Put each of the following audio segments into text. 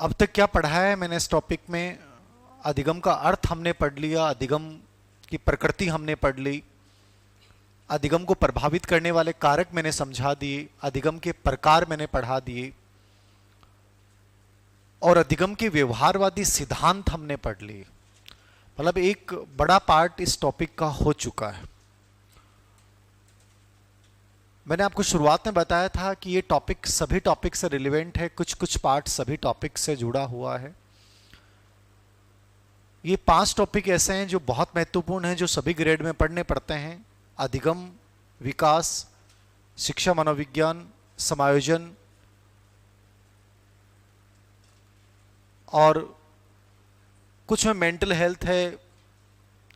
अब तक क्या पढ़ा है मैंने इस टॉपिक में? अधिगम का अर्थ हमने पढ़ लिया, अधिगम की प्रकृति हमने पढ़ ली, अधिगम को प्रभावित करने वाले कारक मैंने समझा दिए, अधिगम के प्रकार मैंने पढ़ा दिए, और अधिगम के व्यवहारवादी सिद्धांत हमने पढ़ लिए। मतलब एक बड़ा पार्ट इस टॉपिक का हो चुका है। मैंने आपको शुरुआत में बताया था कि ये टॉपिक सभी टॉपिक से रिलेवेंट है, कुछ कुछ पार्ट सभी टॉपिक से जुड़ा हुआ है। ये 5 टॉपिक ऐसे हैं जो बहुत महत्वपूर्ण हैं, जो सभी ग्रेड में पढ़ने पड़ते हैं। अधिगम, विकास, शिक्षा मनोविज्ञान, समायोजन, और कुछ में मेंटल हेल्थ है,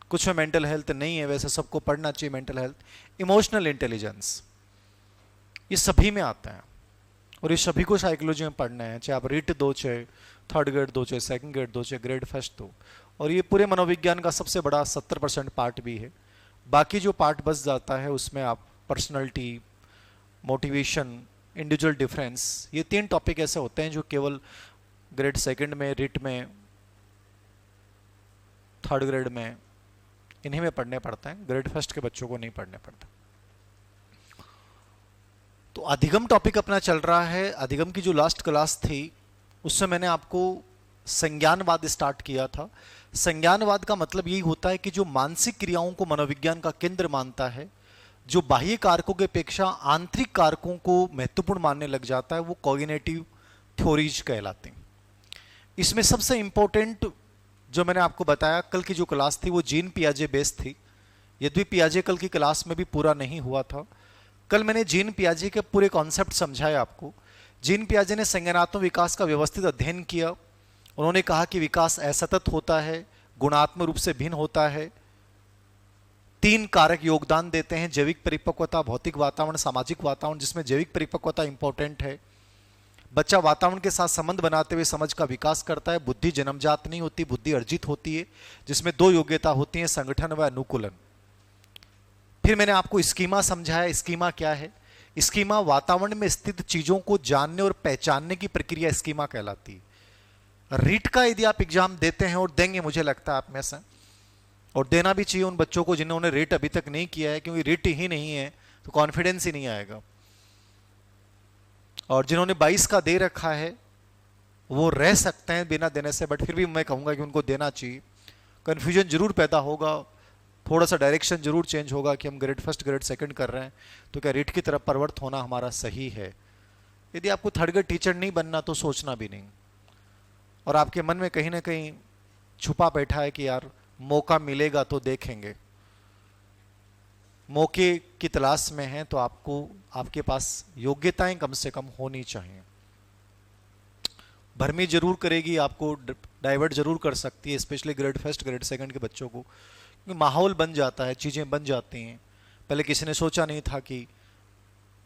कुछ में मेंटल हेल्थ नहीं है, वैसे सबको पढ़ना चाहिए मेंटल हेल्थ। इमोशनल इंटेलिजेंस, ये सभी में आता है, और ये सभी को साइकोलॉजी में पढ़ना है, चाहे आप रीट दो, चाहे थर्ड ग्रेड दो, चाहे सेकंड ग्रेड दो, चाहे ग्रेड फर्स्ट दो। और ये पूरे मनोविज्ञान का सबसे बड़ा 70% पार्ट भी है। बाकी जो पार्ट बच जाता है उसमें आप पर्सनैलिटी, मोटिवेशन, इंडिविजुअल डिफरेंस, ये 3 टॉपिक ऐसे होते हैं जो केवल ग्रेड सेकंड में, रीट में, थर्ड ग्रेड में, इन्हीं में पढ़ने पड़ते हैं। ग्रेड फर्स्ट के बच्चों को नहीं पढ़ने पड़ते। तो अधिगम टॉपिक अपना चल रहा है। अधिगम की जो लास्ट क्लास थी उससे मैंने आपको संज्ञानवाद स्टार्ट किया था। संज्ञानवाद का मतलब यही होता है कि जो मानसिक क्रियाओं को मनोविज्ञान का केंद्र मानता है, जो बाह्य कारकों की अपेक्षा आंतरिक कारकों को महत्वपूर्ण मानने लग जाता है, वो कॉग्निटिव थ्योरीज कहलाते हैं। इसमें सबसे इंपॉर्टेंट जो मैंने आपको बताया, कल की जो क्लास थी वो जीन पियाजे बेस्ड थी। यद्यपि पियाजे कल की क्लास में भी पूरा नहीं हुआ था। कल मैंने जीन पियाजे के पूरे कॉन्सेप्ट समझाए आपको। जीन पियाजे ने संज्ञानात्मक विकास का व्यवस्थित अध्ययन किया। उन्होंने कहा कि विकास असतत होता है, गुणात्मक रूप से भिन्न होता है। 3 कारक योगदान देते हैं: जैविक परिपक्वता, भौतिक वातावरण, सामाजिक वातावरण, जिसमें जैविक परिपक्वता इंपॉर्टेंट है। बच्चा वातावरण के साथ संबंध बनाते हुए समझ का विकास करता है। बुद्धि जन्मजात नहीं होती, बुद्धि अर्जित होती है, जिसमें 2 योग्यता होती हैं: संगठन व अनुकूलन। फिर मैंने आपको स्कीमा समझाया। स्कीमा क्या है? स्कीमा वातावरण में स्थित चीजों को जानने और पहचानने की प्रक्रिया स्कीमा कहलाती है। रीट का यदि आप एग्जाम देते हैं, और देंगे मुझे लगता है आप में से, और देना भी चाहिए उन बच्चों को जिन्होंने रीट अभी तक नहीं किया है, क्योंकि रीट ही नहीं है तो कॉन्फिडेंस ही नहीं आएगा। और जिन्होंने 22 का दे रखा है वो रह सकते हैं बिना देने से, बट फिर भी मैं कहूंगा कि उनको देना चाहिए। कन्फ्यूजन जरूर पैदा होगा, थोड़ा सा डायरेक्शन जरूर चेंज होगा कि हम ग्रेड फर्स्ट ग्रेड सेकंड कर रहे हैं, तो क्या रीट की तरफ परवर्त होना हमारा सही है? यदि आपको थर्ड ग्रेड टीचर नहीं बनना तो सोचना भी नहीं, और आपके मन में कहीं ना कहीं छुपा बैठा है कि यार मौका मिलेगा तो देखेंगे, मौके की तलाश में हैं, तो आपको आपके पास योग्यताएं कम से कम होनी चाहिए। भरमी जरूर करेगी, आपको डाइवर्ट जरूर कर सकती है, specially grade first grade second के बच्चों को, क्योंकि माहौल बन जाता है, चीज़ें बन जाती हैं। पहले किसी ने सोचा नहीं था कि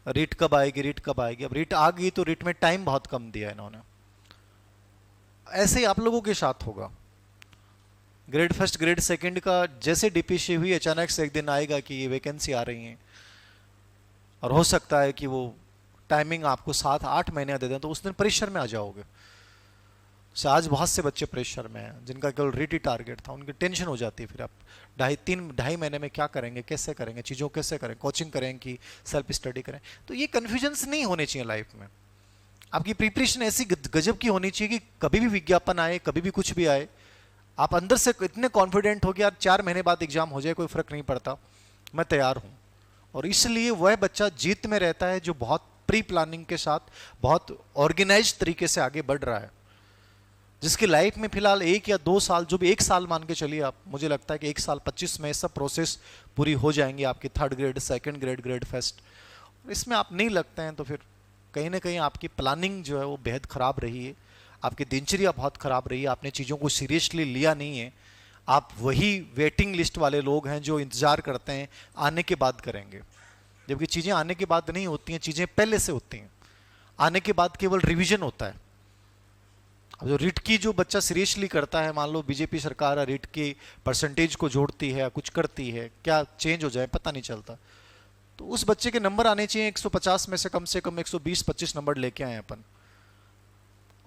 रीट कब आएगी, रीट कब आएगी। अब रीट आ गई तो रीट में टाइम बहुत कम दिया इन्होंने। ऐसे ही आप लोगों के साथ होगा। ग्रेड फर्स्ट ग्रेड सेकंड का जैसे डीपीसी हुई, अचानक से एक दिन आएगा कि ये वैकेंसी आ रही है, और हो सकता है कि वो टाइमिंग आपको 7-8 महीने दे दें, तो उस दिन प्रेशर में आ जाओगे। आज बहुत से बच्चे प्रेशर में हैं जिनका केवल रीट ही टारगेट था, उनकी टेंशन हो जाती है। फिर आप 2.5 महीने में क्या करेंगे, कैसे करेंगे, चीज़ों कैसे करें, कोचिंग करें कि सेल्फ स्टडी करें। तो ये कन्फ्यूजन्स नहीं होने चाहिए लाइफ में। आपकी प्रिपरेशन ऐसी गजब की होनी चाहिए कि कभी भी विज्ञापन आए, कभी भी कुछ भी आए, आप अंदर से इतने कॉन्फिडेंट हो कि यार 4 महीने बाद एग्जाम हो जाए, कोई फर्क नहीं पड़ता, मैं तैयार हूँ। और इसलिए वह बच्चा जीत में रहता है जो बहुत प्री प्लानिंग के साथ, बहुत ऑर्गेनाइज तरीके से आगे बढ़ रहा है, जिसकी लाइफ में फिलहाल 1 या 2 साल, जो भी 1 साल मान के चलिए आप, मुझे लगता है कि 1 साल 25 में सब प्रोसेस पूरी हो जाएंगी आपकी, third grade, second grade, grade first. इसमें आप नहीं लगते हैं तो फिर कहीं ना कहीं आपकी प्लानिंग जो है वो बेहद खराब रही है, आपकी दिनचर्या बहुत खराब रही है, आपने चीज़ों को सीरियसली लिया नहीं है। आप वही वेटिंग लिस्ट वाले लोग हैं जो इंतजार करते हैं आने के बाद करेंगे, जबकि चीज़ें आने के बाद नहीं होती हैं, चीज़ें पहले से होती हैं। आने के बाद केवल रिवीजन होता है। अब जो रीट की जो बच्चा सीरियसली करता है, मान लो बीजेपी सरकार रीट की परसेंटेज को जोड़ती है, कुछ करती है, क्या चेंज हो जाए पता नहीं चलता, तो उस बच्चे के नंबर आने चाहिए 150 में से कम 120-25 नंबर लेके आए अपन।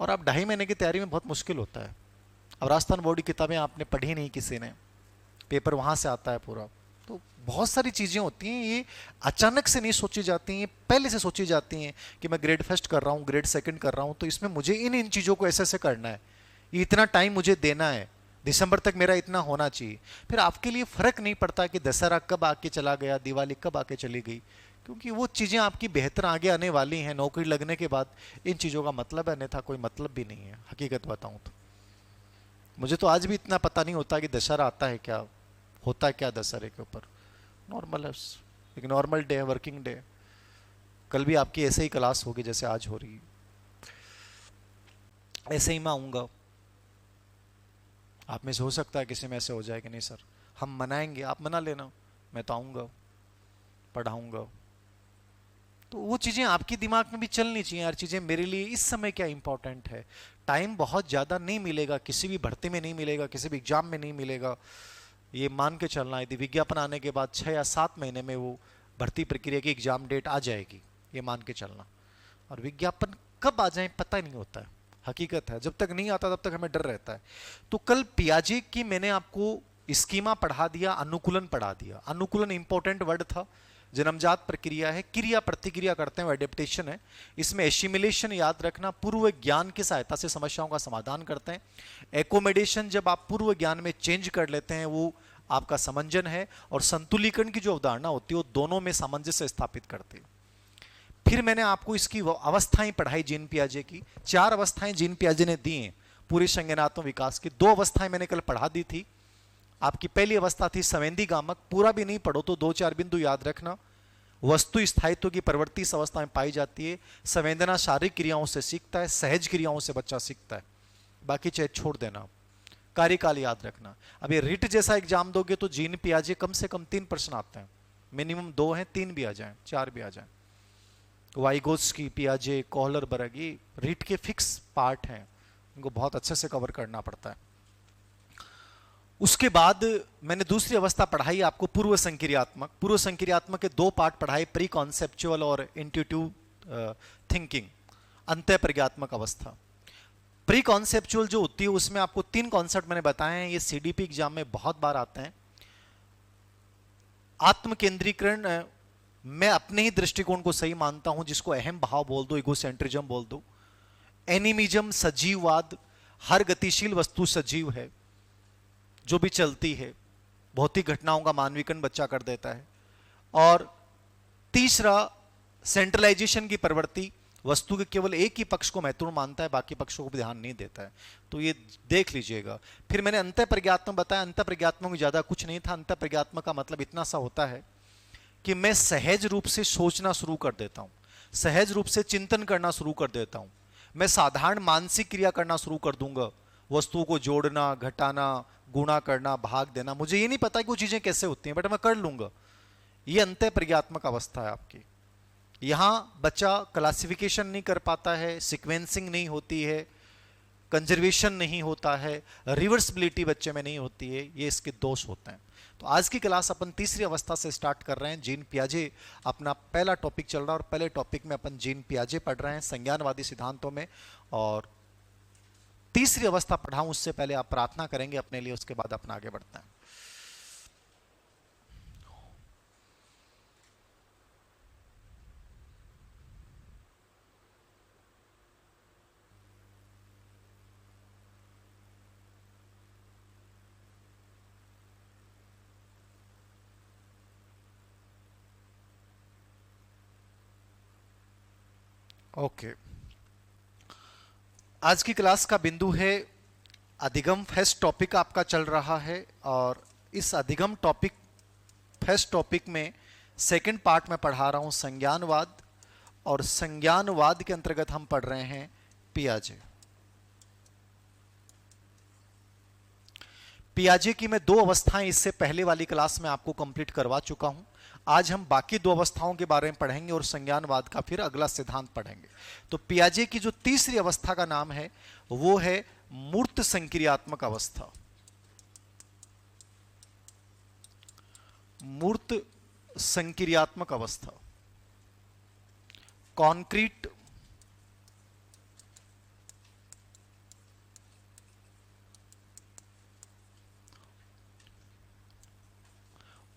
और आप 2.5 महीने की तैयारी में बहुत मुश्किल होता है। अब राजस्थान बोर्ड की किताबें आपने पढ़ी नहीं किसी ने, पेपर वहाँ से आता है पूरा। तो बहुत सारी चीज़ें होती हैं, ये अचानक से नहीं सोची जाती हैं, पहले से सोची जाती हैं कि मैं ग्रेड फर्स्ट कर रहा हूँ, ग्रेड सेकंड कर रहा हूँ, तो इसमें मुझे इन इन चीज़ों को ऐसे ऐसे करना है, ये इतना टाइम मुझे देना है, दिसंबर तक मेरा इतना होना चाहिए। फिर आपके लिए फ़र्क नहीं पड़ता कि दशहरा कब आके चला गया, दिवाली कब आके चली गई, क्योंकि वो चीज़ें आपकी बेहतर आगे आने वाली हैं नौकरी लगने के बाद। इन चीज़ों का मतलब है, अन्यथा कोई मतलब भी नहीं है, हकीकत बताऊँ तो। मुझे तो आज भी इतना पता नहीं होता कि दशहरा आता है क्या, होता है क्या दशहरे के ऊपर। नॉर्मल है, एक नॉर्मल डे है, वर्किंग डे। कल भी आपकी ऐसे ही क्लास होगी जैसे आज हो रही है, ऐसे ही मैं आऊँगा। आप में से हो सकता है किसी में ऐसे हो जाए कि नहीं सर हम मनाएंगे, आप मना लेना, मैं तो आऊँगा, पढ़ाऊँगा। तो वो चीज़ें आपके दिमाग में भी चलनी चाहिए यार, चीज़ें मेरे लिए इस समय क्या इंपॉर्टेंट है। टाइम बहुत ज़्यादा नहीं मिलेगा, किसी भी भर्ती में नहीं मिलेगा, किसी भी एग्जाम में नहीं मिलेगा, ये मान के चलना। यदि विज्ञापन आने के बाद 6 या 7 महीने में वो भर्ती प्रक्रिया की एग्जाम डेट आ जाएगी, ये मान के चलना। और विज्ञापन कब आ जाए पता ही नहीं होता है, हकीकत है। जब तक नहीं आता तब तक हमें डर रहता है। तो कल पियाजे की मैंने आपको स्कीमा पढ़ा दिया, अनुकूलन पढ़ा दिया। अनुकूलन इंपॉर्टेंट वर्ड था, जन्मजात प्रक्रिया है, क्रिया प्रतिक्रिया करते हैं, एडेप्टेशन है। इसमें एसिमिलेशन याद रखना, पूर्व ज्ञान की सहायता से समस्याओं का समाधान करते हैं। एकोमोडेशन, जब आप पूर्व ज्ञान में चेंज कर लेते हैं, वो आपका समंजन है। और संतुलीकरण की जो अवधारणा होती है वो दोनों में सामंजस्य स्थापित करती है। फिर मैंने आपको इसकी अवस्थाएं पढ़ाई जीन पियाजे की। 4 अवस्थाएं जीन पियाजे ने दी हैं पूरे संज्ञानात्मक विकास की। 2 अवस्थाएं मैंने कल पढ़ा दी थी। आपकी पहली अवस्था थी संवेदी गामक, पूरा भी नहीं पढ़ो तो 2-4 बिंदु याद रखना। वस्तु स्थायित्व की प्रवृत्ति इस अवस्था में पाई जाती है। संवेदना शारीरिक क्रियाओं से सीखता है, सहज क्रियाओं से बच्चा सीखता है, बाकी चाहे छोड़ देना। कार्यकाल याद रखना। अब ये रिट जैसा एग्जाम दोगे तो जीन पियाजे कम से कम 3 प्रश्न आते हैं, मिनिमम 2 हैं, 3 भी आ जाएं, 4 भी आ जाएं। वाइगोत्स्की, पियाजे, कोहलर-बर्ग, ये रीट के फिक्स पार्ट हैं, इनको बहुत अच्छे से कवर करना पड़ता है। उसके बाद मैंने दूसरी अवस्था पढ़ाई आपको पूर्व संक्रियात्मक। पूर्व संक्रियात्मक के 2 पार्ट पढ़ाए, प्री कॉन्सेप्चुअल और इंट्यूटिव थिंकिंग, अंतः प्रज्ञात्मक अवस्था। प्री कॉन्सेप्चुअल जो होती है उसमें आपको 3 कॉन्सेप्ट मैंने बताए हैं, ये सीडीपी एग्जाम में बहुत बार आते हैं। आत्म केंद्रीकरण, मैं अपने ही दृष्टिकोण को सही मानता हूं, जिसको अहम भाव बोल दो, इगोसेंट्रिज्म बोल दो। एनिमिज्म, सजीववाद, हर गतिशील वस्तु सजीव है, जो भी चलती है, भौतिक घटनाओं का मानवीकरण बच्चा कर देता है। और तीसरा सेंट्रलाइजेशन की प्रवृत्ति, वस्तु के केवल एक ही पक्ष को महत्वपूर्ण मानता है, बाकी पक्षों को ध्यान नहीं देता है। तो ये देख लीजिएगा। फिर मैंने अंतः प्रज्ञात्मक बताया। अंतः प्रज्ञात्मक में ज्यादा कुछ नहीं था। अंतः प्रज्ञात्मक का मतलब इतना सा होता है कि मैं सहज रूप से सोचना शुरू कर देता हूं, सहज रूप से चिंतन करना शुरू कर देता हूं। मैं साधारण मानसिक क्रिया करना शुरू कर दूंगा, वस्तुओं को जोड़ना, घटाना, गुणा करना, भाग देना। मुझे ये नहीं पता कि वो चीजें कैसे होती हैं, बट मैं कर लूंगा। ये अंतः प्रज्ञात्मक अवस्था है आपकी। यहां बच्चा क्लासिफिकेशन नहीं कर पाता है, सीक्वेंसिंग नहीं होती है, कंजर्वेशन नहीं होता है, रिवर्सिबिलिटी बच्चे में नहीं होती है। ये इसके दोष होते हैं। तो आज की क्लास अपन तीसरी अवस्था से स्टार्ट कर रहे हैं। जीन पियाजे अपना पहला टॉपिक चल रहा है और पहले टॉपिक में अपन जीन पियाजे पढ़ रहे हैं संज्ञानवादी सिद्धांतों में। और तीसरी अवस्था पढ़ाऊं उससे पहले आप प्रार्थना करेंगे अपने लिए, उसके बाद अपन आगे बढ़ते हैं। ओके, आज की क्लास का बिंदु है अधिगम। फर्स्ट टॉपिक आपका चल रहा है और इस अधिगम टॉपिक, फर्स्ट टॉपिक में सेकंड पार्ट में पढ़ा रहा हूं संज्ञानवाद। और संज्ञानवाद के अंतर्गत हम पढ़ रहे हैं पियाजे। पियाजे की मैं 2 अवस्थाएं इससे पहले वाली क्लास में आपको कंप्लीट करवा चुका हूं। आज हम बाकी 2 अवस्थाओं के बारे में पढ़ेंगे और संज्ञानवाद का फिर अगला सिद्धांत पढ़ेंगे। तो पियाजे की जो तीसरी अवस्था का नाम है वो है मूर्त संक्रियात्मक अवस्था। मूर्त संक्रियात्मक अवस्था, कॉन्क्रीट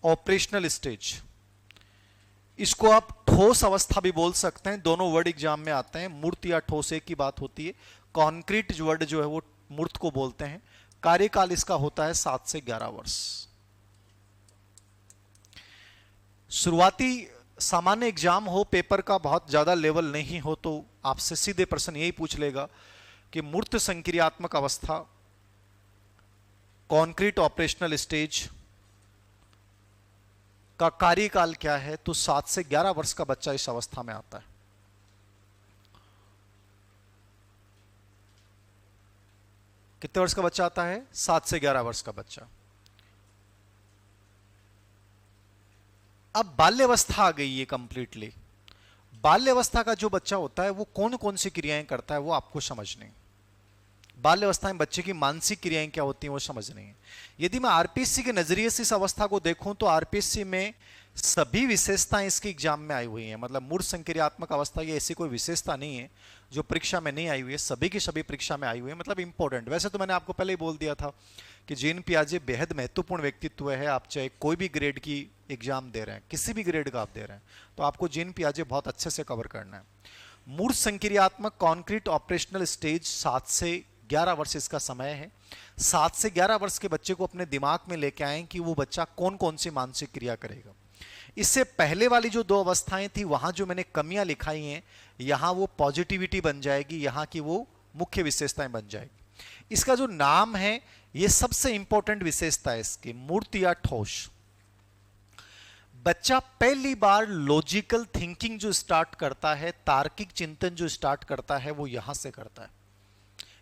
ऑपरेशनल स्टेज, इसको आप ठोस अवस्था भी बोल सकते हैं, दोनों वर्ड एग्जाम में आते हैं। मूर्त या ठोस एक की बात होती है। कॉन्क्रीट वर्ड जो है वो मूर्त को बोलते हैं। कार्यकाल इसका होता है 7 से 11 वर्ष। शुरुआती सामान्य एग्जाम हो, पेपर का बहुत ज्यादा लेवल नहीं हो, तो आपसे सीधे प्रश्न यही पूछ लेगा कि मूर्त संक्रियात्मक अवस्था, कॉन्क्रीट ऑपरेशनल स्टेज का कार्यकाल क्या है, तो 7 से 11 वर्ष का बच्चा इस अवस्था में आता है। कितने वर्ष का बच्चा आता है? 7 से 11 वर्ष का बच्चा। अब बाल्यावस्था आ गई है कंप्लीटली। बाल्यावस्था का जो बच्चा होता है वो कौन कौन सी क्रियाएं करता है वो आपको समझनी है। बाल्यावस्था में बच्चे की मानसिक क्रियाएं क्या होती हैं वो समझनी है। यदि मैं आरपीएससी के नजरिए से इस अवस्था को देखूं तो आरपीएससी में सभी विशेषताएं इसके एग्जाम में आई हुई हैं। मतलब मूर्त संक्रियात्मक अवस्था ये ऐसी कोई विशेषता नहीं है जो परीक्षा में नहीं आई हुई है, सभी की सभी परीक्षा में आई हुई है, मतलब इंपॉर्टेंट। वैसे तो मैंने आपको पहले ही बोल दिया था कि जीन पियाजे बेहद महत्वपूर्ण व्यक्तित्व है। आप चाहे कोई भी ग्रेड की एग्जाम दे रहे हैं, किसी भी ग्रेड का आप दे रहे हैं, तो आपको जीन पियाजे बहुत अच्छे से कवर करना है। मूर्त संक्रियात्मक कॉन्क्रीट ऑपरेशनल स्टेज 7 से 11 वर्ष इसका समय है। 7 से 11 वर्ष के बच्चे को अपने दिमाग में लेके आए कि वो बच्चा कौन कौन सी मानसिक क्रिया करेगा। इससे पहले वाली जो 2 अवस्थाएं थी वहां जो मैंने कमियां लिखाई हैं, यहां वो पॉजिटिविटी बन जाएगी, यहां की वो मुख्य विशेषताएं बन जाएगी। इसका जो नाम है ये सबसे इंपॉर्टेंट विशेषता है इसकी, मूर्त या ठोस। बच्चा पहली बार लॉजिकल थिंकिंग जो स्टार्ट करता है, तार्किक चिंतन जो स्टार्ट करता है, वो यहां से करता है।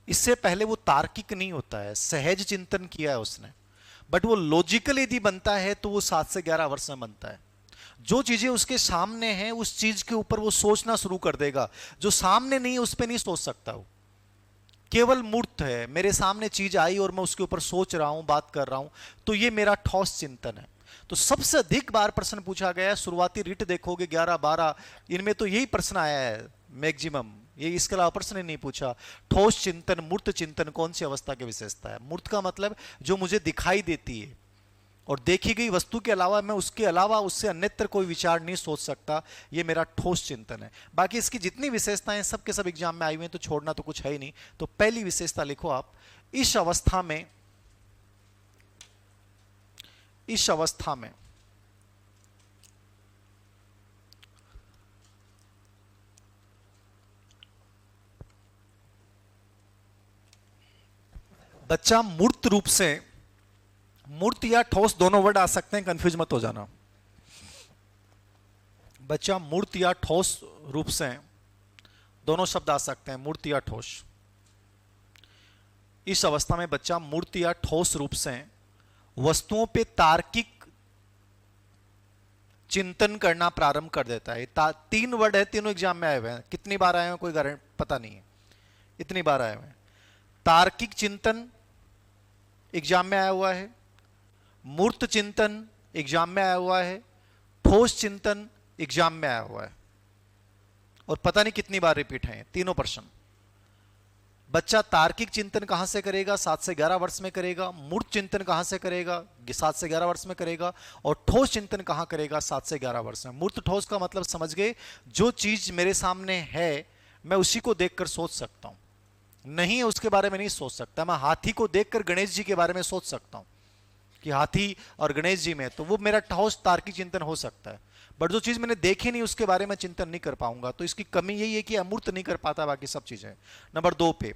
इससे पहले वो तार्किक नहीं होता है, सहज चिंतन किया है उसने, बट वो लॉजिकल यदि बनता है तो वो 7 से 11 वर्ष में बनता है। जो चीजें उसके सामने हैं उस चीज के ऊपर वो सोचना शुरू कर देगा, जो सामने नहीं है उस पर नहीं सोच सकता। वो केवल मूर्त है, मेरे सामने चीज आई और मैं उसके ऊपर सोच रहा हूं, बात कर रहा हूं, तो ये मेरा ठोस चिंतन है। तो सबसे अधिक बार प्रश्न पूछा गया है, शुरुआती रिट देखोगे 11-12, इनमें तो यही प्रश्न आया है मैक्सिमम, ये इसके अलावा प्रश्न नहीं पूछा। ठोस चिंतन, मूर्त चिंतन कौन सी अवस्था की विशेषता है? मूर्त का मतलब जो मुझे दिखाई देती है और देखी गई वस्तु के अलावा मैं उसके अलावा उससे अन्यत्र कोई विचार नहीं सोच सकता, ये मेरा ठोस चिंतन है। बाकी इसकी जितनी विशेषताएं सब के सब एग्जाम में आई हुई हैं, तो छोड़ना तो कुछ है ही नहीं। तो पहली विशेषता लिखो आप, इस अवस्था में बच्चा मूर्त रूप से, मूर्त या ठोस दोनों वर्ड आ सकते हैं, कंफ्यूज मत हो जाना। बच्चा मूर्त या ठोस रूप से, दोनों शब्द आ सकते हैं, मूर्त या ठोस। इस अवस्था में बच्चा मूर्त या ठोस रूप से वस्तुओं पे तार्किक चिंतन करना प्रारंभ कर देता है। 3 वर्ड है, तीनों एग्जाम में आए हुए हैं। कितनी बार आए हैं कोई गारंटी पता नहीं है, इतनी बार आए हुए हैं। तार्किक चिंतन एग्जाम में आया हुआ है, मूर्त चिंतन एग्जाम में आया हुआ है, ठोस चिंतन एग्जाम में आया हुआ है, और पता नहीं कितनी बार रिपीट है तीनों प्रश्न। बच्चा तार्किक चिंतन कहां से करेगा? 7 से 11 वर्ष में करेगा। मूर्त चिंतन कहां से करेगा? 7 से 11 वर्ष में करेगा। और ठोस चिंतन कहां करेगा? 7 से 11 वर्ष में। मूर्त ठोस का मतलब समझ गए, जो चीज मेरे सामने है मैं उसी को देखकर सोच सकता हूं, नहीं है उसके बारे में नहीं सोच सकता। मैं हाथी को देखकर गणेश जी के बारे में सोच सकता हूं कि हाथी और गणेश जी में, तो वो मेरा ठोस तार्किक चिंतन हो सकता है। बट जो चीज मैंने देखी नहीं उसके बारे में चिंतन नहीं कर पाऊंगा, तो इसकी कमी यही है कि अमूर्त नहीं कर पाता, बाकी सब चीजें। नंबर 2 पे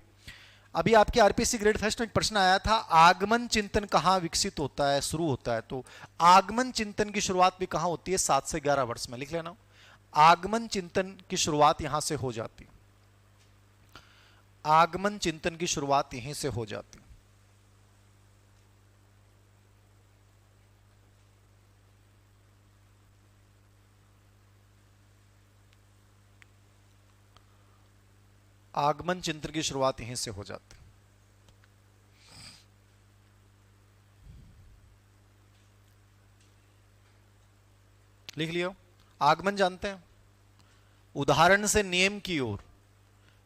अभी आपके आरपीएससी ग्रेड फर्स्ट में एक प्रश्न आया था, आगमन चिंतन कहां विकसित होता है, शुरू होता है? तो आगमन चिंतन की शुरुआत भी कहां होती है? 7 से 11 वर्ष में। लिख लेना, आगमन चिंतन की शुरुआत यहां से हो जाती है। आगमन चिंतन की शुरुआत यहीं से हो जाती है। आगमन चिंतन की शुरुआत यहीं से हो जाती है। लिख लियो, आगमन जानते हैं, उदाहरण से नियम की ओर,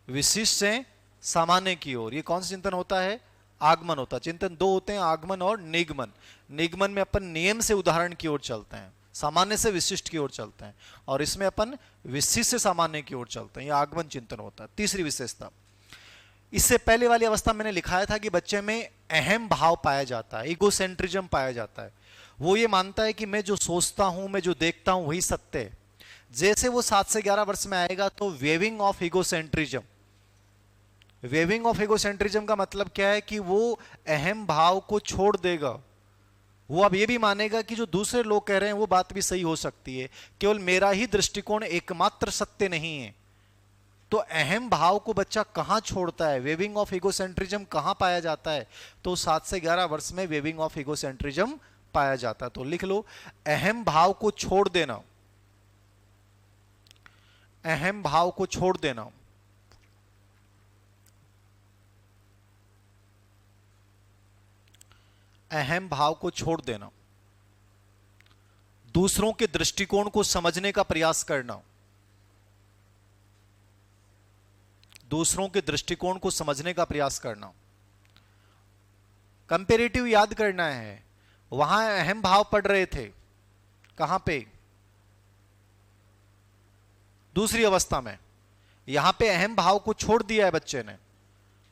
विशिष्ट से सामान्य की ओर, ये कौन सा चिंतन होता है? आगमन होता है। चिंतन दो होते हैं, आगमन और निगमन। निगमन में अपन नियम से उदाहरण की ओर चलते हैं, सामान्य से विशिष्ट की ओर चलते हैं, और इसमें अपन विशिष्ट से सामान्य की ओर चलते हैं। यह आगमन चिंतन होता है। तीसरी विशेषता, इससे पहले वाली अवस्था मैंने लिखाया था कि बच्चे में अहम भाव पाया जाता है, इगोसेंट्रिज्म पाया जाता है। वो ये मानता है कि मैं जो सोचता हूं, मैं जो देखता हूं, वही सत्य है। जैसे वो 7 से 11 वर्ष में आएगा तो वेविंग ऑफ इगोसेंट्रिज्म, वेविंग ऑफ इगोसेंट्रिज्म का मतलब क्या है कि वो अहम भाव को छोड़ देगा। वो अब ये भी मानेगा कि जो दूसरे लोग कह रहे हैं वो बात भी सही हो सकती है, केवल मेरा ही दृष्टिकोण एकमात्र सत्य नहीं है। तो अहम भाव को बच्चा कहां छोड़ता है, वेविंग ऑफ इगोसेंट्रिज्म कहां पाया जाता है? तो 7 से 11 वर्ष में वेविंग ऑफ इगोसेंट्रिज्म पाया जाता है। तो लिख लो, अहम भाव को छोड़ देना, अहम भाव को छोड़ देना, अहम भाव को छोड़ देना, दूसरों के दृष्टिकोण को समझने का प्रयास करना, दूसरों के दृष्टिकोण को समझने का प्रयास करना, कंपेरेटिव याद करना है। वहां अहम भाव पढ़ रहे थे, कहां पे? दूसरी अवस्था में। यहां पे अहम भाव को छोड़ दिया है बच्चे ने,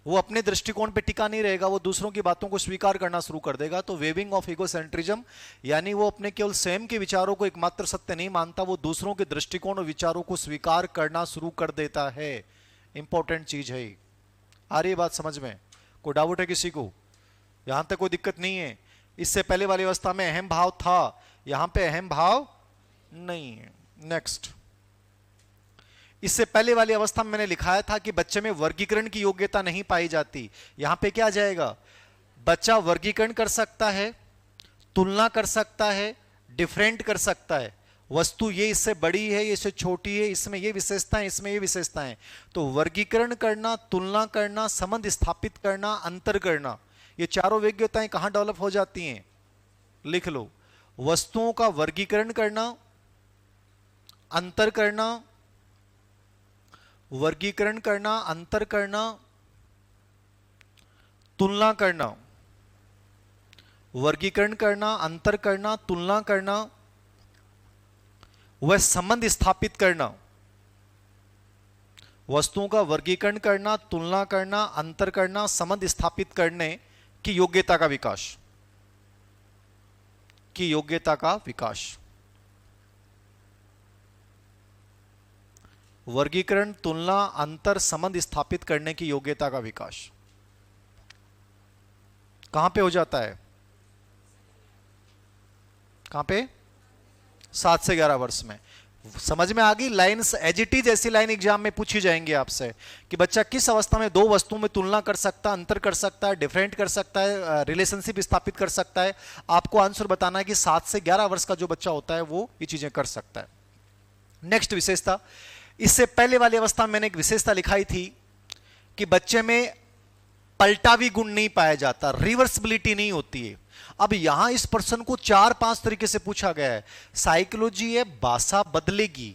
वो अपने दृष्टिकोण पे टिका नहीं रहेगा, वो दूसरों की बातों को स्वीकार करना शुरू कर देगा। तो वेविंग ऑफ इगोसेंट्रिज्म, यानी वो अपने केवल स्वयं के विचारों को एकमात्र सत्य नहीं मानता, वो दूसरों के दृष्टिकोण और विचारों को स्वीकार करना शुरू कर देता है। इंपॉर्टेंट चीज है। आ रही बात समझ में? कोई डाउट है किसी को? यहां तक कोई दिक्कत नहीं है? इससे पहले वाली अवस्था में अहम भाव था, यहां पे अहम भाव नहीं है। नेक्स्ट, इससे पहले वाली अवस्था में मैंने लिखाया था कि बच्चे में वर्गीकरण की योग्यता नहीं पाई जाती। यहां पे क्या आ जाएगा? बच्चा वर्गीकरण कर सकता है, तुलना कर सकता है, डिफरेंट कर सकता है। वस्तु ये इससे बड़ी है, ये इससे छोटी है, इसमें ये विशेषताएं, इसमें ये विशेषताएं। तो वर्गीकरण करना, तुलना करना, संबंध स्थापित करना, अंतर करना, ये चारों योग्यताएं कहां डेवलप हो जाती हैं? लिख लो, वस्तुओं का वर्गीकरण करना, अंतर करना, वर्गीकरण करना, अंतर करना, तुलना करना, वर्गीकरण करना, अंतर करना, तुलना करना, वह संबंध स्थापित करना। वस्तुओं का वर्गीकरण करना, तुलना करना, अंतर करना, संबंध स्थापित करने की योग्यता का विकास, की योग्यता का विकास। वर्गीकरण, तुलना, अंतर, संबंध स्थापित करने की योग्यता का विकास कहां पे हो जाता है? कहां पे? 7 से 11 वर्ष में। समझ में आ गई? लाइन्स एज इट इज ऐसी लाइन एग्जाम में पूछी जाएंगी आपसे कि बच्चा किस अवस्था में दो वस्तुओं में तुलना कर सकता है, अंतर कर सकता है, डिफरेंट कर सकता है, रिलेशनशिप स्थापित कर सकता है। आपको आंसर बताना है कि 7 से 11 वर्ष का जो बच्चा होता है वो ये चीजें कर सकता है। नेक्स्ट विशेषता, इससे पहले वाली अवस्था में मैंने एक विशेषता लिखाई थी कि बच्चे में पलटावी गुण नहीं पाया जाता, रिवर्सिबिलिटी नहीं होती है। अब यहां इस प्रश्न को 4-5 तरीके से पूछा गया है। साइकोलॉजी है, भाषा बदलेगी।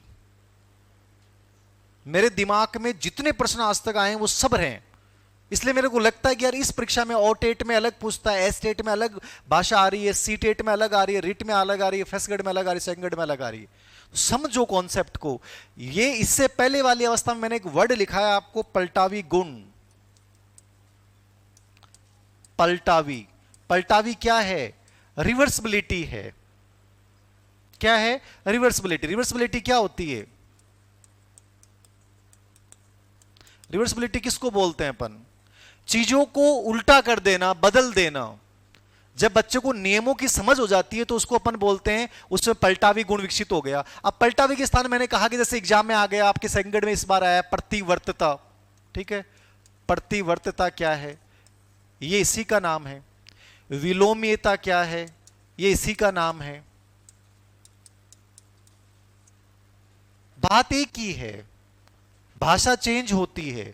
मेरे दिमाग में जितने प्रश्न आज तक आए हैं वो सब रहे, इसलिए मेरे को लगता है कि यार इस परीक्षा में और टेट में अलग पूछता है, एस टेट में अलग भाषा आ रही है, सी टेट में अलग आ रही है, रिट में अलग आ रही है, फर्स्ट ग्रेड में अलग आ रही है, सेकंड ग्रेड में अलग आ रही है। समझो कॉन्सेप्ट को। ये इससे पहले वाली अवस्था में मैंने एक वर्ड लिखा है आपको, पलटावी गुण। पलटावी, पलटावी क्या है? रिवर्सिबिलिटी है। क्या है? रिवर्सिबिलिटी। रिवर्सिबिलिटी क्या होती है? रिवर्सिबिलिटी किसको बोलते हैं अपन? चीजों को उल्टा कर देना, बदल देना। जब बच्चे को नियमों की समझ हो जाती है तो उसको अपन बोलते हैं उसमें पलटावी गुण विकसित हो गया। अब पलटावी के स्थान मैंने कहा कि जैसे एग्जाम में आ गया, आपके सेकंड ग्रेड में इस बार आया प्रतिवर्तता। ठीक है, प्रतिवर्तता क्या है? ये इसी का नाम है। विलोम्यता क्या है? ये इसी का नाम है। बात एक ही है, भाषा चेंज होती है।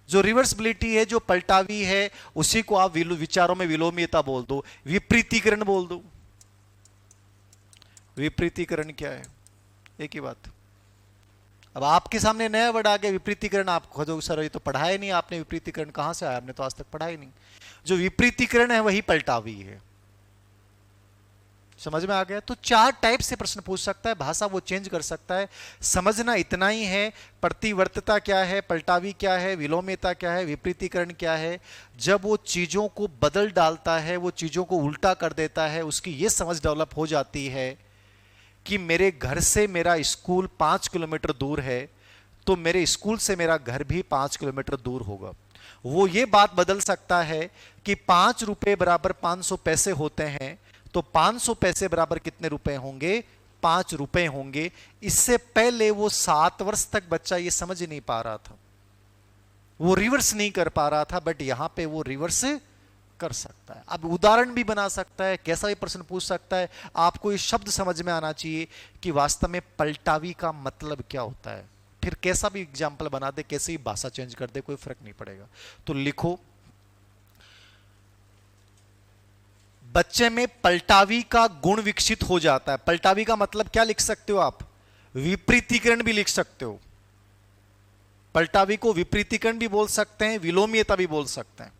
जो रिवर्सिबिलिटी है, जो पलटावी है, उसी को आप विचारों में विलोम्यता बोल दो, विपरीतीकरण बोल दो। विपरीतीकरण क्या है? एक ही बात। अब आपके सामने नया वर्ड आ गया विपरीतीकरण, आप खोजोगे सर ये तो पढ़ा ही नहीं आपने, विपरीतीकरण कहां से आया, आपने तो आज तक पढ़ा ही नहीं। जो विपरीतीकरण है वही पलटावी है। समझ में आ गया? तो 4 टाइप से प्रश्न पूछ सकता है, भाषा वो चेंज कर सकता है। समझना इतना ही है, प्रतिवर्तता क्या है, पलटावी क्या है, विलोम्यता क्या है, विपरीतीकरण क्या है। जब वो चीजों को बदल डालता है, वो चीजों को उल्टा कर देता है, उसकी ये समझ डेवलप हो जाती है कि मेरे घर से मेरा स्कूल 5 किलोमीटर दूर है, तो मेरे स्कूल से मेरा घर भी 5 किलोमीटर दूर होगा। वो ये बात बदल सकता है कि 5 रुपए बराबर 500 पैसे होते हैं, तो 500 पैसे बराबर कितने रुपए होंगे? 5 रुपए होंगे। इससे पहले वो 7 वर्ष तक बच्चा ये समझ नहीं पा रहा था, वो रिवर्स नहीं कर पा रहा था, बट यहां पे वो रिवर्स कर सकता है। अब उदाहरण भी बना सकता है, कैसा भी प्रश्न पूछ सकता है। आपको ये शब्द समझ में आना चाहिए कि वास्तव में पलटावी का मतलब क्या होता है। फिर कैसा भी एग्जाम्पल बना दे, कैसे ही भाषा चेंज कर दे, कोई फर्क नहीं पड़ेगा। तो लिखो, बच्चे में पलटावी का गुण विकसित हो जाता है। पलटावी का मतलब क्या लिख सकते हो आप? विपरीतीकरण भी लिख सकते हो। पलटावी को विपरीतीकरण भी बोल सकते हैं, विलोम्यता भी बोल सकते हैं,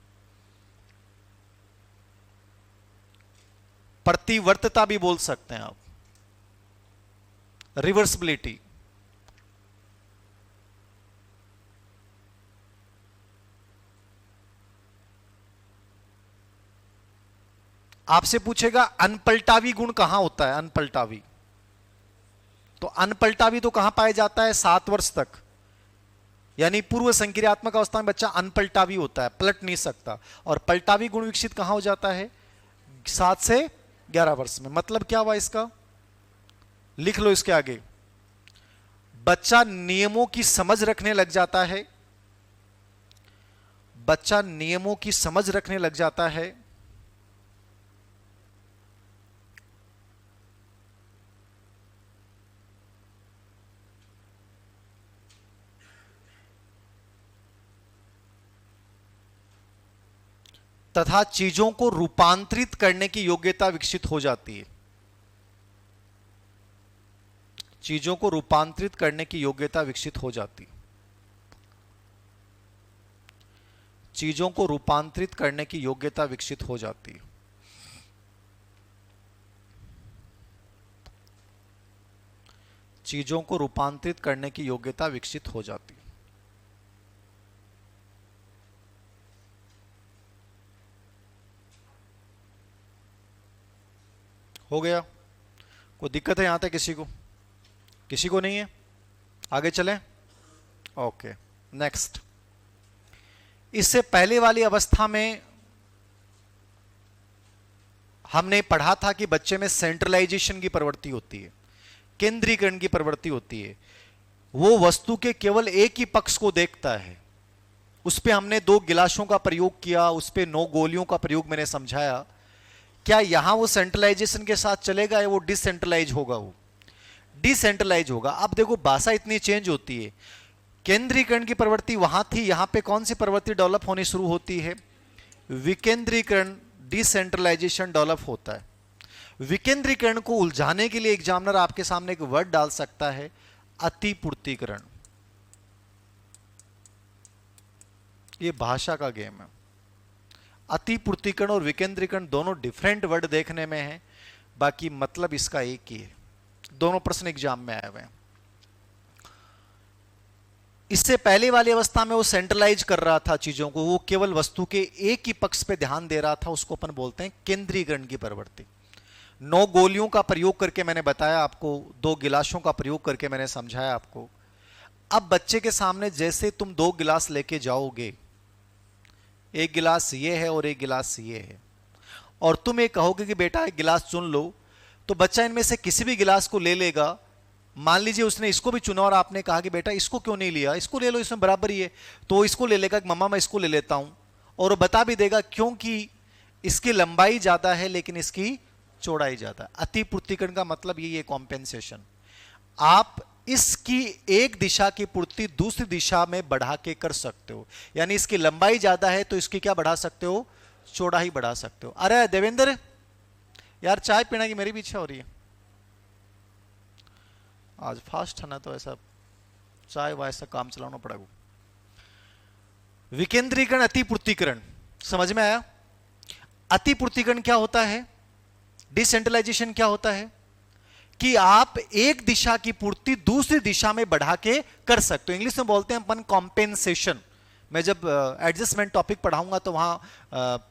प्रतिवर्तता भी बोल सकते हैं आप, रिवर्सिबिलिटी। आपसे पूछेगा अनपलटावी गुण कहां होता है? अनपलटावी, तो अनपलटावी तो कहां पाया जाता है? 7 वर्ष तक, यानी पूर्व संक्रियात्मक अवस्था में बच्चा अनपलटावी होता है, पलट नहीं सकता। और पलटावी गुण विकसित कहां हो जाता है? 7 से 11 वर्ष में। मतलब क्या हुआ इसका? लिख लो इसके आगे, बच्चा नियमों की समझ रखने लग जाता है, बच्चा नियमों की समझ रखने लग जाता है, तथा चीजों को रूपांतरित करने की योग्यता विकसित हो जाती है। चीजों को रूपांतरित करने की योग्यता विकसित हो जाती है। चीजों को रूपांतरित करने की योग्यता विकसित हो जाती है। चीजों को रूपांतरित करने की योग्यता विकसित हो जाती है। हो गया? कोई दिक्कत है यहां तक? किसी को? किसी को नहीं है? आगे चलें? Okay, next. इससे पहले वाली अवस्था में हमने पढ़ा था कि बच्चे में सेंट्रलाइजेशन की प्रवृत्ति होती है, केंद्रीकरण की प्रवृत्ति होती है। वो वस्तु के केवल एक ही पक्ष को देखता है। उस पे हमने 2 गिलासों का प्रयोग किया, उस पे 9 गोलियों का प्रयोग मैंने समझाया। क्या यहां वो सेंट्रलाइजेशन के साथ चलेगा या वो डिसेंट्रलाइज होगा? वो डिसेंट्रलाइज होगा। अब देखो भाषा इतनी चेंज होती है। केंद्रीकरण की प्रवृत्ति वहां थी, यहां पे कौन सी प्रवृत्ति डेवलप होनी शुरू होती है? विकेंद्रीकरण, डिसेंट्रलाइजेशन डेवलप होता है। विकेंद्रीकरण को उलझाने के लिए एग्जामिनर आपके सामने एक वर्ड डाल सकता है, अतिपूर्तिकरण। ये भाषा का गेम है। अतिपूर्तिकरण और विकेंद्रीकरण दोनों डिफरेंट वर्ड देखने में है, बाकी मतलब इसका एक ही है। दोनों प्रश्न एग्जाम में आए हुए हैं। इससे पहले वाली अवस्था में वो सेंट्रलाइज कर रहा था चीजों को, वो केवल वस्तु के एक ही पक्ष पे ध्यान दे रहा था, उसको अपन बोलते हैं केंद्रीकरण की प्रवृत्ति। 9 गोलियों का प्रयोग करके मैंने बताया आपको, 2 गिलासों का प्रयोग करके मैंने समझाया आपको। अब बच्चे के सामने जैसे तुम 2 गिलास लेके जाओगे, एक गिलास ये है और एक गिलास ये है, और तुम ये कहोगे कि बेटा एक गिलास चुन लो, तो बच्चा इनमें से किसी भी गिलास को ले लेगा। मान लीजिए उसने इसको भी चुना और आपने कहा कि बेटा इसको क्यों नहीं लिया, इसको ले लो, इसमें बराबर ही है, तो वो इसको ले लेगा कि मम्मा मैं इसको ले लेता हूं, और वो बता भी देगा क्योंकि इसकी लंबाई ज्यादा है लेकिन इसकी चौड़ाई ज्यादा है। अतिपूर्तिकरण का मतलब यही है, कॉम्पेंसेशन। आप इसकी एक दिशा की पूर्ति दूसरी दिशा में बढ़ा के कर सकते हो, यानी इसकी लंबाई ज्यादा है तो इसकी क्या बढ़ा सकते हो? चौड़ाई बढ़ा सकते हो। अरे देवेंद्र यार चाय पीने की मेरी भी इच्छा हो रही है, आज फास्ट है ना, तो ऐसा चाहे वह ऐसा काम चलाना पड़ेगा। विकेंद्रीकरण, अतिपूर्तिकरण, समझ में आया? अतिपूर्तिकरण क्या होता है, डिसेंट्रलाइजेशन क्या होता है कि आप एक दिशा की पूर्ति दूसरी दिशा में बढ़ा के कर सकते हो। इंग्लिश में बोलते हैं अपन कॉम्पेंसेशन। मैं जब एडजस्टमेंट टॉपिक पढ़ाऊंगा तो वहां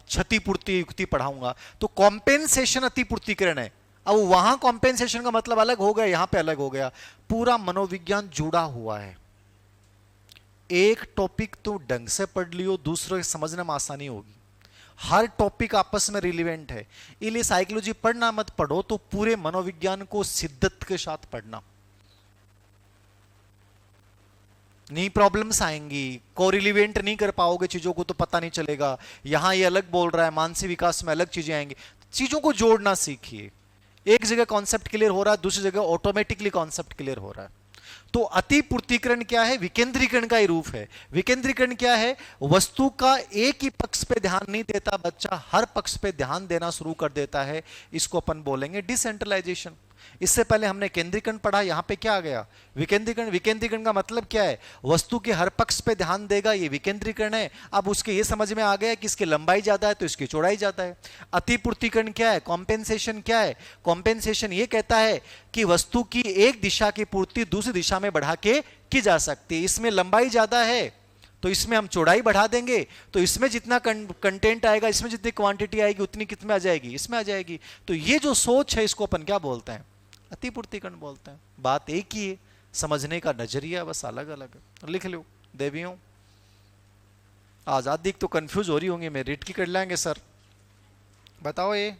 क्षतिपूर्ति युक्ति पढ़ाऊंगा। तो कॉम्पेंसेशन अतिपूर्तिकरण है। अब वहां कॉम्पेंसेशन का मतलब अलग हो गया, यहां पे अलग हो गया। पूरा मनोविज्ञान जुड़ा हुआ है। एक टॉपिक तो ढंग से पढ़ लियो, दूसरे समझने में आसानी होगी। हर टॉपिक आपस में रिलेवेंट है। इसलिए साइकोलॉजी पढ़ना मत पढ़ो तो पूरे मनोविज्ञान को शिद्दत के साथ पढ़ना। नहीं प्रॉब्लम्स आएंगी, कोरिलेवेंट नहीं कर पाओगे चीजों को तो पता नहीं चलेगा। यहां ये अलग बोल रहा है, मानसिक विकास में अलग चीजें आएंगी। चीजों को जोड़ना सीखिए। एक जगह कॉन्सेप्ट क्लियर हो रहा है, दूसरी जगह ऑटोमेटिकली कॉन्सेप्ट क्लियर हो रहा है। तो अतिपूर्तिकरण क्या है? विकेंद्रीकरण का ही रूप है। विकेंद्रीकरण क्या है? वस्तु का एक ही पक्ष पे ध्यान नहीं देता बच्चा, हर पक्ष पे ध्यान देना शुरू कर देता है। इसको अपन बोलेंगे डिसेंट्रलाइजेशन। इससे पहले हमने केंद्रीकरण पढ़ा, यहां पे क्या आ गया? विकेंद्रीकरण। विकेंद्रीकरण का मतलब क्या है? वस्तु के हर पक्ष पे ध्यान देगा, ये विकेंद्रीकरण है। अब उसके ये समझ में आ गया कि इसकी लंबाई ज्यादा है तो इसकी चौड़ाई ज्यादा है। अतिपूर्तिकरण क्या है? कॉम्पेंसेशन क्या है? कॉम्पेंसेशन ये कहता है कि वस्तु की एक दिशा की पूर्ति दूसरी दिशा में बढ़ा के की जा सकती है। इसमें लंबाई ज्यादा है तो इसमें हम चौड़ाई बढ़ा देंगे, तो इसमें जितना कंटेंट आएगा, इसमें जितनी क्वांटिटी आएगी उतनी कितने आ जाएगी? इसमें आ जाएगी। तो ये जो सोच है इसको अपन क्या बोलते हैं? अतिपूर्तिकरण बोलते हैं। बात एक ही है, समझने का नजरिया बस अलग अलग है। लिख लो देवियों। आजादी तो कंफ्यूज हो रही होंगी, मैं रीट की कर लेंगे सर। बताओ ये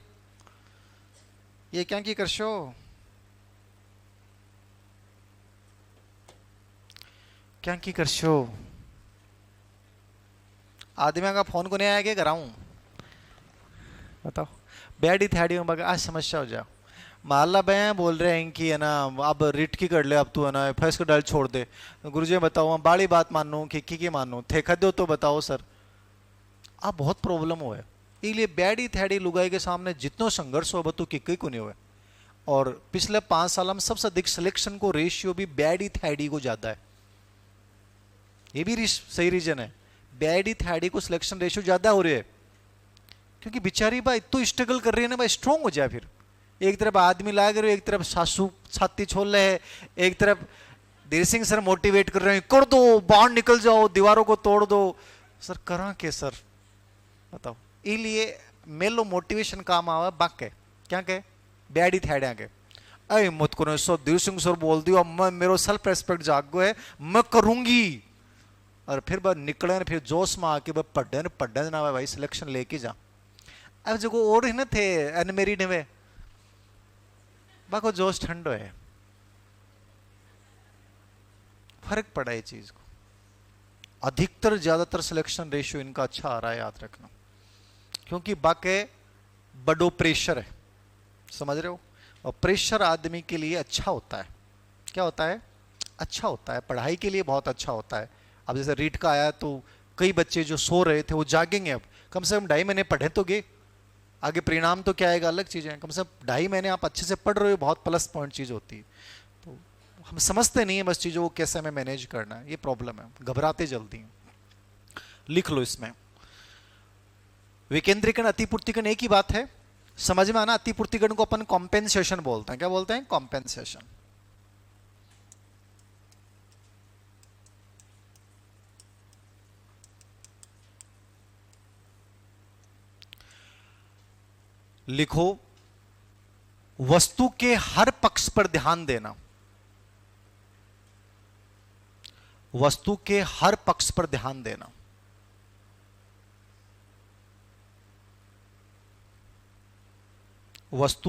क्या की करशो? क्या की करशो? आदमी का फोन को नहीं आया क्या कराऊं? बताओ। बैडी थैडी में आज समस्या हो जाओ। माला बयां बोल रहे हैं कि है ना अब रिट की कर ले, अब तू है ना फैस को डल छोड़ दे। गुरुजी बताओ हम बाड़ी बात मानू की मानू थे खदो तो बताओ सर। अब बहुत प्रॉब्लम हुआ है। इसलिए बैडी थैडी लुगाई के सामने जितनो संघर्ष हो बतू किक्की को नहीं हुआ। और पिछले 5 साल में सबसे अधिक सिलेक्शन को रेशियो भी बैडी थैडी को ज्यादा है। ये भी सही रीजन है। बैडी थैडी को सिलेक्शन रेशियो ज्यादा हो रही है क्योंकि बेचारी भाई तो स्ट्रगल कर रही है ना भाई, स्ट्रांग हो जाए। फिर एक तरफ आदमी लाग रहे हो, एक तरफ सासू छाती छोड़ रहे हैं, एक तरफ देर सिंह सर मोटिवेट कर रहे हैं कर दो, बाहर निकल जाओ, दीवारों को तोड़ दो। सर करा के सर बताओ। इसलिए मेलो मोटिवेशन काम आवा बाक है क्या कहे बैडी थैड्या के अरे मत करो सो देर सिंह सर बोल दियो, मैं मेरा सेल्फ रेस्पेक्ट जागो है, मैं करूंगी। और फिर बस निकले फिर जोश में आके बस पढ़ने ना भाई सिलेक्शन लेके जा। अब जो और है ना थे अनमेरिड में बाको जोश ठंडो है, फर्क पड़ा है चीज को। अधिकतर ज्यादातर सिलेक्शन रेशियो इनका अच्छा आ रहा है, याद रखना। क्योंकि बाके बड़ो प्रेशर है, समझ रहे हो? और प्रेशर आदमी के लिए अच्छा होता है। क्या होता है? अच्छा होता है, पढ़ाई के लिए बहुत अच्छा होता है। अब जैसे रीट का आया तो कई बच्चे जो सो रहे थे वो जागेंगे। अब कम से कम 2.5 महीने पढ़े तो गे, आगे परिणाम तो क्या आएगा अलग चीज है। कम से कम 2.5 महीने आप अच्छे से पढ़ रहे हो, बहुत प्लस पॉइंट चीज होती है। तो हम समझते नहीं है बस चीजों को कैसे हमें मैनेज करना है, ये प्रॉब्लम है, घबराते जल्दी हैं। लिख लो इसमें विकेंद्रीकरण अतिपूर्तिकरण एक ही बात है, समझ में आना। अतिपूर्तिकरण को अपन कॉम्पेंसेशन बोलते हैं। क्या बोलते हैं? कॉम्पेंसेशन। लिखो वस्तु के हर पक्ष पर ध्यान देना। वस्तु के हर पक्ष पर ध्यान देना। वस्तु